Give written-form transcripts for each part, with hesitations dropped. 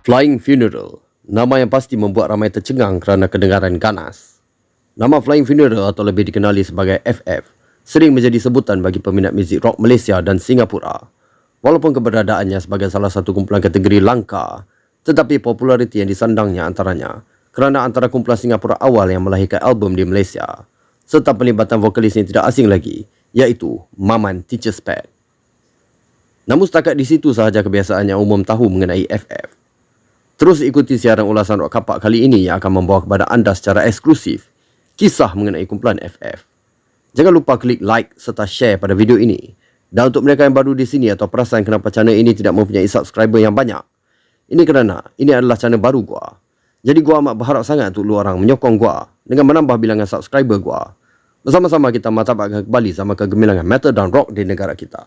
Flying Funeral, nama yang pasti membuat ramai tercengang kerana kedengaran ganas. Nama Flying Funeral atau lebih dikenali sebagai FF sering menjadi sebutan bagi peminat muzik rock Malaysia dan Singapura. Walaupun keberadaannya sebagai salah satu kumpulan kategori langka, tetapi populariti yang disandangnya antaranya kerana antara kumpulan Singapura awal yang melahirkan album di Malaysia, serta pelibatan vokalis yang tidak asing lagi, iaitu Maman Teacher's Pet. Namun setakat di situ sahaja kebiasaan yang umum tahu mengenai FF. Terus ikuti siaran ulasan Rock Kapak kali ini yang akan membawa kepada anda secara eksklusif kisah mengenai kumpulan FF. Jangan lupa klik like serta share pada video ini. Dan untuk mereka yang baru di sini atau perasan kenapa channel ini tidak mempunyai subscriber yang banyak, ini kerana ini adalah channel baru gua. Jadi gua amat berharap sangat untuk lu orang menyokong gua dengan menambah bilangan subscriber gua. Bersama-sama kita martabatkan kembali zaman kegemilangan metal dan rock di negara kita.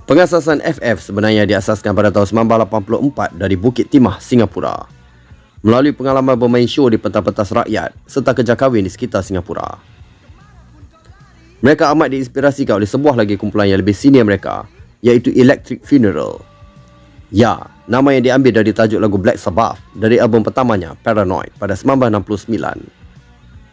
Pengasasan FF sebenarnya diasaskan pada tahun 1984 dari Bukit Timah, Singapura. Melalui pengalaman bermain show di pentas-pentas rakyat serta kerja kahwin di sekitar Singapura. Mereka amat diinspirasikan oleh sebuah lagi kumpulan yang lebih senior mereka, iaitu Electric Funeral. Ya, nama yang diambil dari tajuk lagu Black Sabbath dari album pertamanya, Paranoid, pada 1969.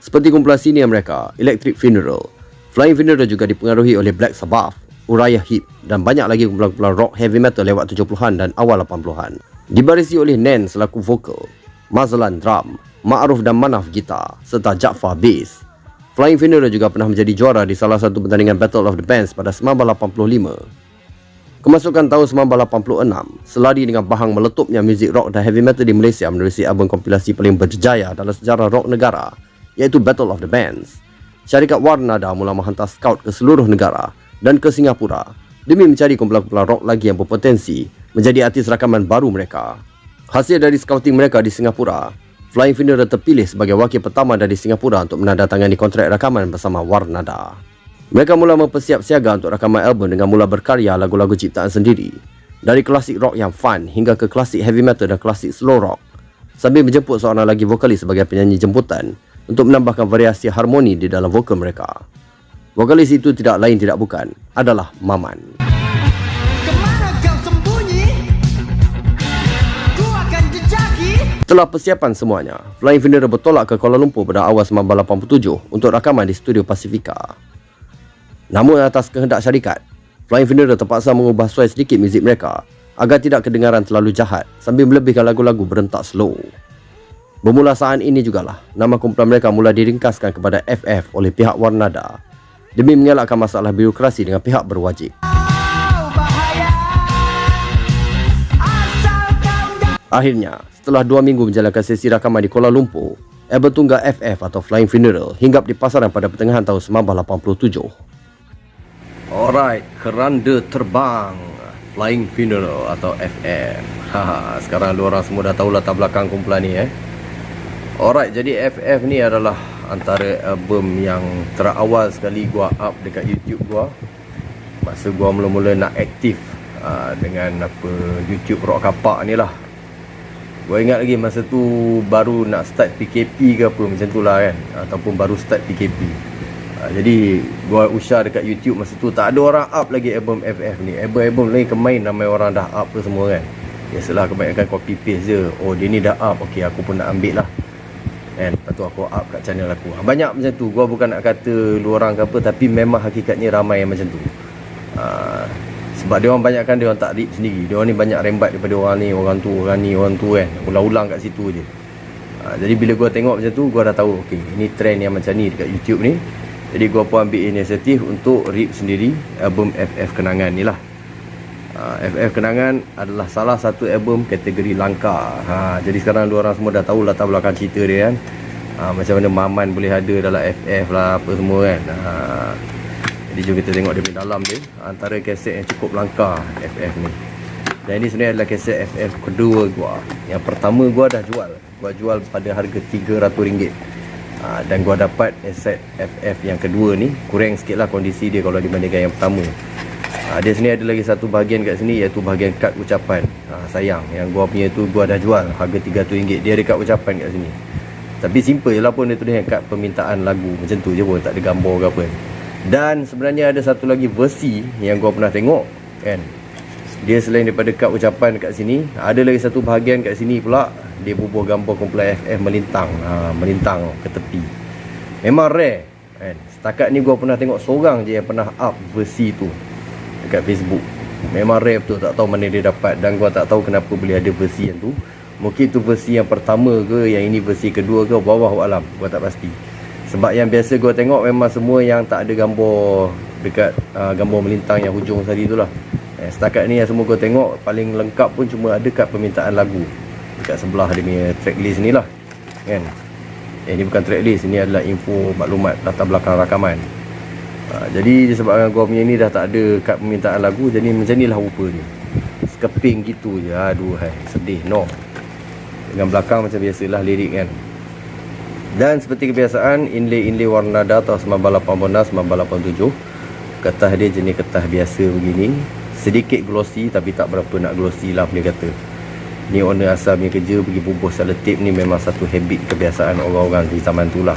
Seperti kumpulan senior mereka, Electric Funeral, Flying Funeral juga dipengaruhi oleh Black Sabbath, Uriah Heep dan banyak lagi kumpulan-kumpulan rock heavy metal lewat 70-an dan awal 80-an. Dibarisi oleh Nen selaku vokal, Mazlan drum, Ma'ruf dan Manaf gitar serta Jaafar bass. Flying Funeral juga pernah menjadi juara di salah satu pertandingan Battle of the Bands pada 1985. Kemasukan tahun 1986, selari dengan bahang meletupnya muzik rock dan heavy metal di Malaysia menerusi album kompilasi paling berjaya dalam sejarah rock negara, iaitu Battle of the Bands. Syarikat Warnada mula menghantar scout ke seluruh negara dan ke Singapura demi mencari kumpulan-kumpulan rock lagi yang berpotensi menjadi artis rakaman baru mereka. Hasil dari scouting mereka di Singapura, Flying Funeral terpilih sebagai wakil pertama dari Singapura untuk menandatangani kontrak rakaman bersama Warnada. Mereka mula mempersiap siaga untuk rakaman album dengan mula berkarya lagu-lagu ciptaan sendiri, dari klasik rock yang fun hingga ke klasik heavy metal dan klasik slow rock, sambil menjemput seorang lagi vokalis sebagai penyanyi jemputan untuk menambahkan variasi harmoni di dalam vokal mereka. Vokalis itu tidak lain tidak bukan adalah Maman. Kemana kau sembunyi? Ku akan jejaki. Setelah persiapan semuanya, Flying Funeral bertolak ke Kuala Lumpur pada awal 1987 untuk rakaman di Studio Pasifika. Namun atas kehendak syarikat, Flying Funeral terpaksa mengubah suai sedikit muzik mereka agar tidak kedengaran terlalu jahat sambil melebihkan lagu-lagu berentak slow. Bermula saat ini jugalah nama kumpulan mereka mula diringkaskan kepada FF oleh pihak Warnada demi mengelakkan masalah birokrasi dengan pihak berwajib. Akhirnya, setelah 2 minggu menjalankan sesi rakaman di Kuala Lumpur, album tunggal FF atau Flying Funeral hinggap di pasaran pada pertengahan tahun 1987. Alright, keranda terbang Flying Funeral atau FF. Sekarang lu orang semua dah tahu latar belakang kumpulan ni. Alright, jadi FF ni adalah antara album yang terawal sekali gua up dekat YouTube gua. Masa gua mula-mula nak aktif dengan YouTube Rock Kapak ni lah. Gua ingat lagi masa tu baru nak start PKP ke apa macam tu lah kan, ataupun baru start PKP. Jadi gua usah dekat YouTube masa tu tak ada orang up lagi album FF ni. Album lain kemain ramai orang dah up ke semua kan. Biasalah kebanyakan copy paste je. Oh dia ni dah up, okey aku pun nak ambil lah. Lepas tu aku up kat channel aku. Banyak macam tu. Gua bukan nak kata lu orang ke apa, tapi memang hakikatnya ramai yang macam tu. Sebab dia orang banyakkan dia orang tak rip sendiri. Dia orang ni banyak rembat daripada orang ni, orang tu kan. Ulang-ulang kat situ je. Jadi bila gua tengok macam tu, gua dah tahu okey, ini trend yang macam ni dekat YouTube ni. Jadi gua pun ambil inisiatif untuk rip sendiri album FF Kenangan ni lah. FF Kenangan adalah salah satu album kategori langka. Jadi sekarang dua orang semua dah tahu latar belakang cerita dia kan. Macam mana Maman boleh ada dalam FF lah apa semua kan. Jadi jom kita tengok dia dalam dia. Antara kaset yang cukup langka FF ni. Dan ini sebenarnya adalah kaset FF kedua gua. Yang pertama gua dah jual. Gua jual pada harga RM300. Dan gua dapat aset FF yang kedua ni kurang sikit lah kondisi dia kalau dibandingkan yang pertama. Dia sini ada lagi satu bahagian kat sini, iaitu bahagian kad ucapan. Sayang yang gua punya tu gua dah jual harga RM300. Dia ada kad ucapan kat sini, tapi simple je lah pun, dia tulis kad permintaan lagu macam tu je pun, tak ada gambar ke apa. Dan sebenarnya ada satu lagi versi yang gua pernah tengok kan. Dia selain daripada kad ucapan kat sini, ada lagi satu bahagian kat sini pula, dia bubuh gambar kumpulan FF melintang, melintang ke tepi. Memang rare kan. Setakat ni gua pernah tengok seorang je yang pernah up versi tu dekat Facebook. Memang rare betul, tak tahu mana dia dapat. Dan gua tak tahu kenapa boleh ada versi yang tu. Mungkin tu versi yang pertama ke, yang ini versi kedua ke, wallahu alam, gua tak pasti. Sebab yang biasa gua tengok memang semua yang tak ada gambar dekat gambar melintang yang hujung tadi tu lah. Setakat ni yang semua gua tengok paling lengkap pun cuma ada kad permintaan lagu dekat sebelah dia punya tracklist ni lah kan. Ni bukan tracklist, ni adalah info maklumat latar belakang rakaman. Jadi disebabkan gua punya ni dah tak ada kad permintaan lagu, jadi macam ni lah rupa dia, skeping gitu je. Aduh hai, sedih no. Dengan belakang macam biasalah lirik kan. Dan seperti kebiasaan, inlay warna nada atau 98 97. Kertas dia jenis kertas biasa begini, sedikit glossy tapi tak berapa nak glossy lah boleh kata. Ni owner asal punya kerja pergi bubuh selotip ni memang satu habit kebiasaan orang-orang di zaman tu lah.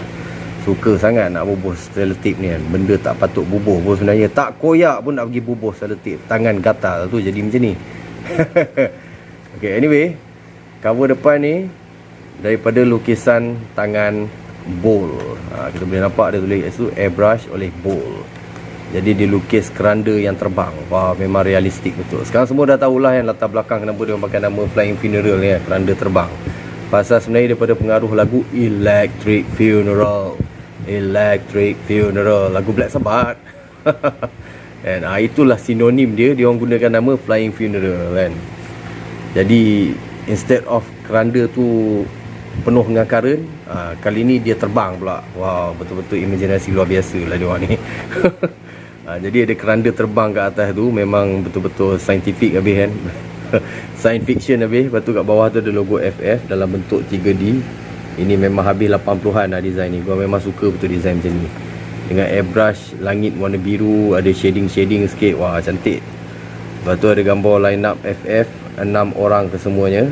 Suka sangat nak bubuh selotip ni kan. Benda tak patut bubuh pun sebenarnya, tak koyak pun nak pergi bubuh selotip. Tangan gatal tu jadi macam ni. Okay, anyway, cover depan ni daripada lukisan tangan Bowl. Kita boleh nampak dia tulis itu airbrush oleh Bowl. Jadi dilukis keranda yang terbang. Wah, memang realistik betul. Sekarang semua dah tahulah yang latar belakang kenapa dia pakai nama Flying Funeral ni, keranda terbang. Pasal sebenarnya daripada pengaruh lagu Electric Funeral. Electric Funeral, lagu Black Sabbath. And itulah sinonim dia orang gunakan nama Flying Funeral kan. Jadi instead of keranda tu penuh dengan current, kali ni dia terbang pula. Wow, betul-betul imajinasi luar biasa lah dia orang ni. Jadi ada keranda terbang kat atas tu, memang betul-betul scientific habis kan. Science fiction habis. Lepas tu kat bawah tu ada logo FF dalam bentuk 3D. Ini memang habis 80-an lah design ni. Gua memang suka betul design macam ni, dengan airbrush langit warna biru, ada shading sikit. Wah, cantik. Lepas tu ada gambar line up FF 6 orang kesemuanya.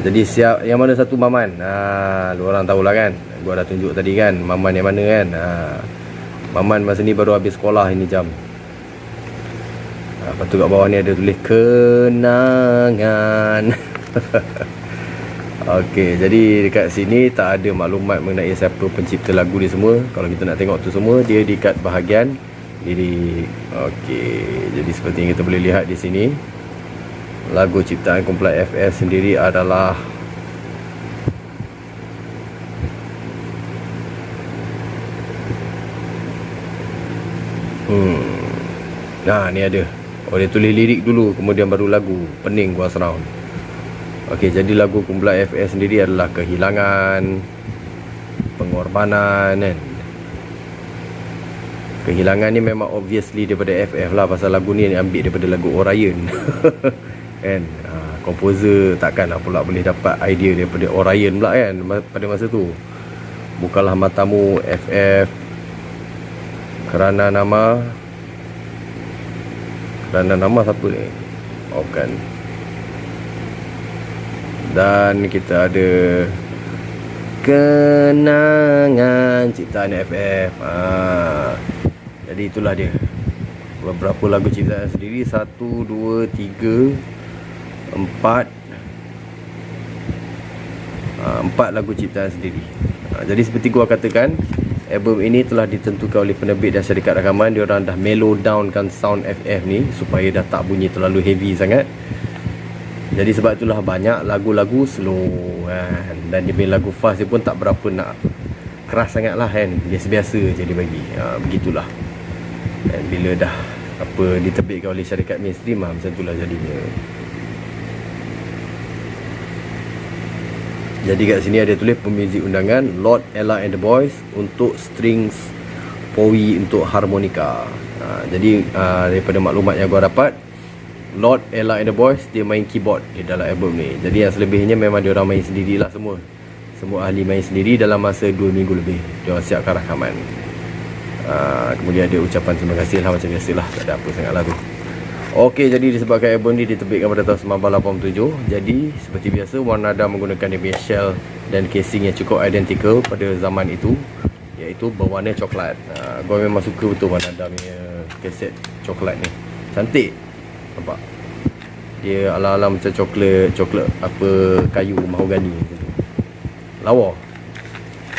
Jadi siap yang mana satu Maman. Lu orang tahulah kan. Gua dah tunjuk tadi kan Maman yang mana kan. Maman masa ni baru habis sekolah ini jam. Lepas tu kat bawah ni ada tulis kenangan. Okey, jadi dekat sini tak ada maklumat mengenai siapa pencipta lagu ni semua. Kalau kita nak tengok tu semua, dia di kat bahagian lirik. Okey, jadi seperti yang kita boleh lihat di sini, lagu ciptaan kumpulan FF sendiri adalah ni ada. Dia tulis lirik dulu, kemudian baru lagu Pening Gua Surround. Okey, jadi lagu kumpulan FF sendiri adalah kehilangan, pengorbanan kan. Kehilangan ni memang obviously daripada FF lah, pasal lagu ni ambil daripada lagu Orion. Kan, komposer takkanlah pula boleh dapat idea daripada Orion pula kan pada masa tu. Bukalah matamu FF, kerana nama siapa ni? Oh bukan. Dan kita ada kenangan ciptaan FF. Jadi itulah dia, beberapa lagu ciptaan sendiri. 1, 2, 3, 4 lagu ciptaan sendiri. Jadi seperti gua katakan, album ini telah ditentukan oleh penerbit dan syarikat rakaman. Diorang dah mellow downkan sound FF ni supaya dah tak bunyi terlalu heavy sangat. Jadi sebab itulah banyak lagu-lagu slow kan. Dan dia punya lagu fast dia pun tak berapa nak keras sangat lah kan. Biasa-biasa je dia bagi. Begitulah. Dan bila dah diterbitkan oleh syarikat mainstream, macam itulah jadinya. Jadi kat sini ada tulis pemuzik undangan Lord, Ella and the Boys untuk strings, Powi untuk harmonika. Jadi daripada maklumat yang gua dapat, Lord, Ella and the Boys dia main keyboard di dalam album ni. Jadi yang selebihnya memang dia orang main sendirilah semua. semua ahli main sendiri dalam masa 2 minggu lebih. Dia orang siapkan rakaman. Kemudian ada ucapan terima kasih lah, macam biasalah, tak ada apa sangat lah tu. Okey, jadi disebabkan album ni diterbitkan pada tahun 1987, jadi seperti biasa One Nada menggunakan dia punya shell dan casing yang cukup identical pada zaman itu, iaitu berwarna coklat. Gua memang suka betul One Nada punya kaset coklat ni. Cantik. Nampak? Dia ala-ala macam coklat apa, kayu mahogani macam tu. Lawa.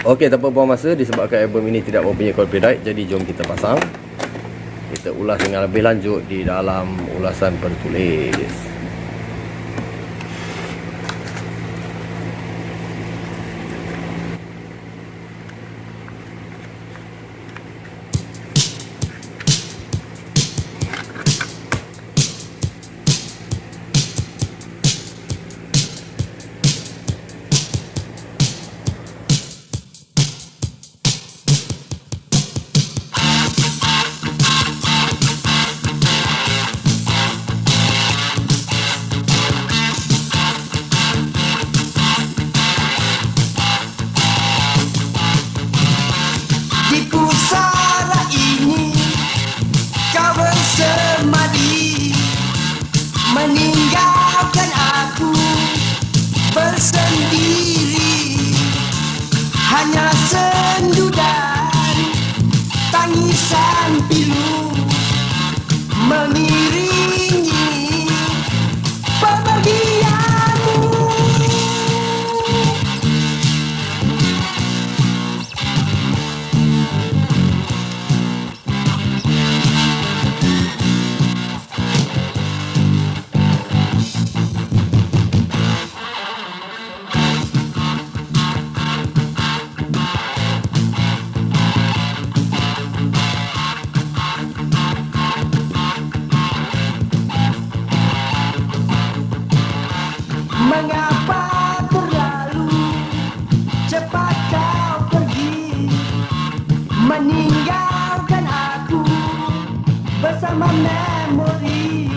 Okey, tanpa buang masa, disebabkan album ini tidak mempunyai copyright, jadi jom kita pasang. Kita ulas dengan lebih lanjut di dalam ulasan bertulis. Di pusara ini kau bersemadi, meninggalkan aku bersendiri. Hanya sendu dan tangisan pilu mengiringi pemergianmu. Mengapa terlalu cepat kau pergi, meninggalkan aku bersama memori.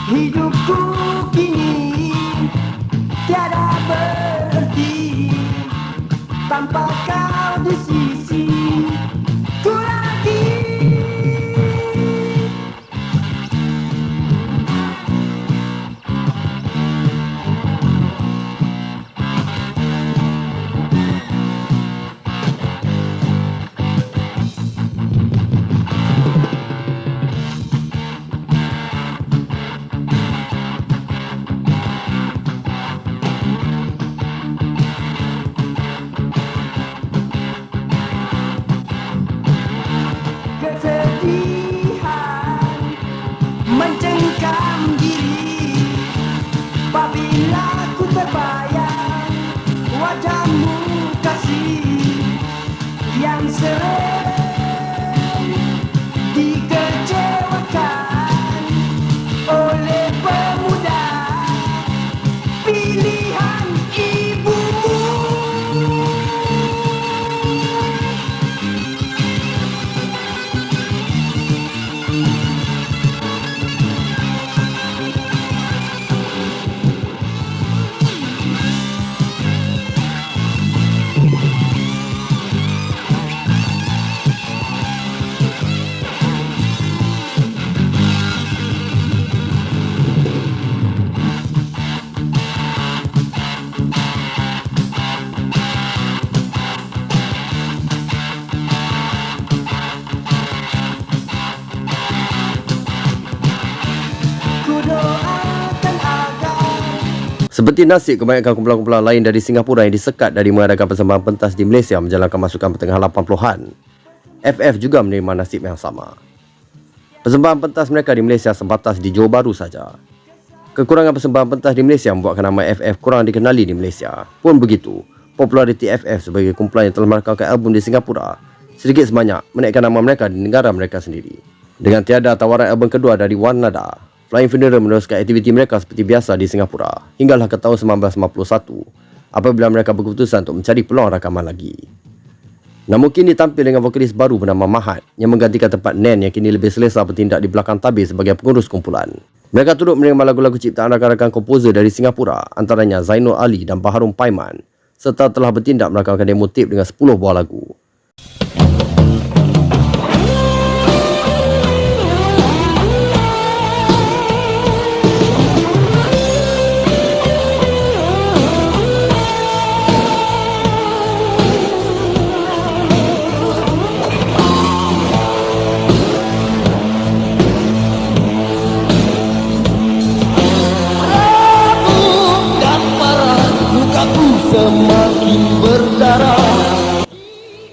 Hidupku kini tiada berhenti tanpa kau di sisiku lagi. Kesedihan mencengkam diri apabila ku terbayang wajahmu kasih yang sering dikecewakan oleh pemuda pilihan ibumu. Seperti nasib kebanyakan kumpulan-kumpulan lain dari Singapura yang disekat dari mengadakan persembahan pentas di Malaysia menjalankan masukan pertengahan 80-an, FF juga menerima nasib yang sama. Persembahan pentas mereka di Malaysia sebatas di Johor Bahru saja. Kekurangan persembahan pentas di Malaysia membuatkan nama FF kurang dikenali di Malaysia. Pun begitu, populariti FF sebagai kumpulan yang telah merakamkan album di Singapura sedikit sebanyak menaikkan nama mereka di negara mereka sendiri. Dengan tiada tawaran album kedua dari One Nada, Flying Funeral meneruskan aktiviti mereka seperti biasa di Singapura hinggalah ke tahun 1991 apabila mereka berkeputusan untuk mencari peluang rakaman lagi. Namun kini tampil dengan vokalis baru bernama Mahat yang menggantikan tempat Nen yang kini lebih selesa bertindak di belakang tabir sebagai pengurus kumpulan. Mereka turut menerima lagu-lagu ciptaan rakan-rakan komposer dari Singapura, antaranya Zainul Ali dan Baharum Paiman, serta telah bertindak merakamkan demo tape dengan 10 buah lagu.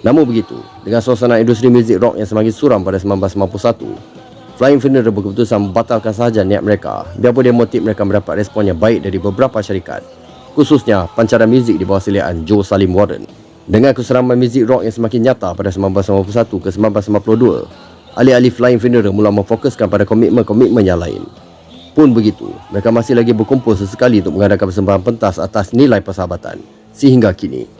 Namun begitu, dengan suasana industri muzik rock yang semakin suram pada 1991, Flying Funeral berkeputusan membatalkan sahaja niat mereka biarpun demo tape mereka mendapat respon yang baik dari beberapa syarikat, khususnya pancaran muzik di bawah silian Joe Salim Warren. Dengan keseraman muzik rock yang semakin nyata pada 1991 ke 1992, alih-alih Flying Funeral mula memfokuskan pada komitmen-komitmen yang lain. Pun begitu, mereka masih lagi berkumpul sesekali untuk mengadakan persembahan pentas atas nilai persahabatan sehingga kini.